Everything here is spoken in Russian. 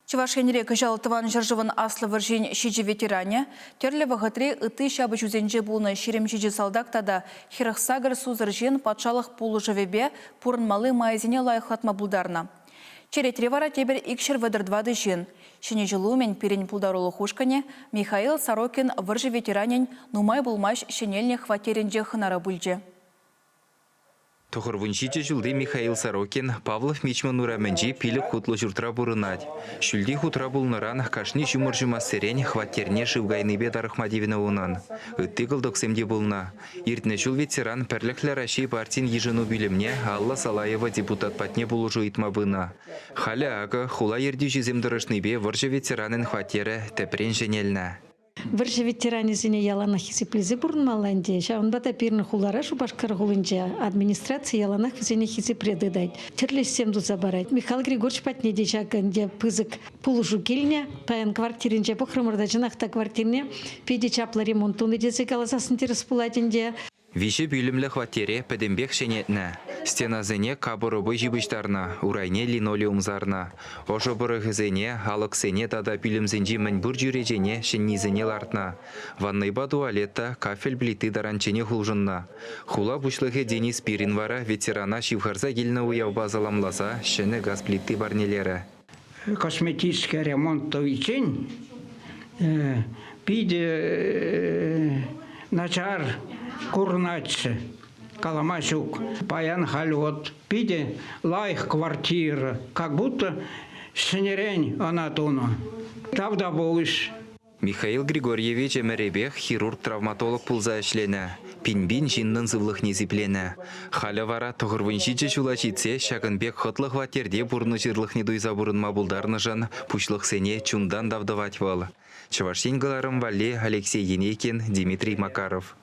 Чувашенре кыжалтыван жыржывын аслы выржин шижі ветеране, терлі вағытре ыты шабы жүзенже болны шеремшижі салдақтада хирықсагыр сузыржин патшалық пулы жывебе пурынмалы майзине лайықлатма бұлдарна. Черетре вара тебір икшір вадырдвады жин. Шене жылу мен перен пулдарулы хушкане Михаил Сорокин выржы ветеранен нумай булмаш шенелне хватеренже хынара бүлже. Тухырвунчиче жылды Михаил Сорокин Павлов мичман ураменджи пилі хутлы журтра бурынать. Шүлді хутра булныран кашни жумыржыма серен хваттерне шывгайныбе дарахмадивина унан. Үтті кылдоксемде булна. Иртне жыл ветеран перліхлі Рашей партин ежіну билімне Алла Салаева депутат патне булужу итмабына. Халя ага хула ерді жеземдырышныбе выржы ветеранын хваттері тәпрен женелна. Выржы ветеранизине яланах хисиплизе бурнмаланде, шавынбата пирны хулара шубашкар хулынча, администрация яланах визине хисипреды дайт. Терлес семду забарайт. Михаил Григорьевич патнеде жаканде пызык пулужу келіне, паян квартиринче похрымырда жинақта квартирне, педе чаплы ремонтуны дезек аласасын терес пуладенде. Виші бүлімлі хваттере пәдімбек шенетні. Стеназыне кабырыбы жибыштарна, урайне линолеумзарна. Ошо бұрығызыне, алықсыне тада бүлімзінжі мәнбүр жүрежене шеннизыне лартна. Ванныйба туалетта кафель блиты даранчене хулжынна. Хула бұшлығы Денис Пиринвара ветерана шивхарза келіні уяу базаламласа шыны газ плиты барнелері. Косметический ремонт için пиде начар курнатчы. Каламачук, паян халют, пиде лайх квартира, как будто шенерень анатону. Тавда болыш. Михаил Григорьевич Эмеребех хирург-травматолог пулза эшлені. Пинбин жиннын зывлық незіплені. Халя вара тұғырвыншиче чулачитсе, шағынбек хотлық ватерде бұрны жырлық недуйза бұрынма бұлдарны жан пушлық сене чундан давдавать вал. Чавашин галарым Вале, Алексей Енекин, Дмитрий Макаров.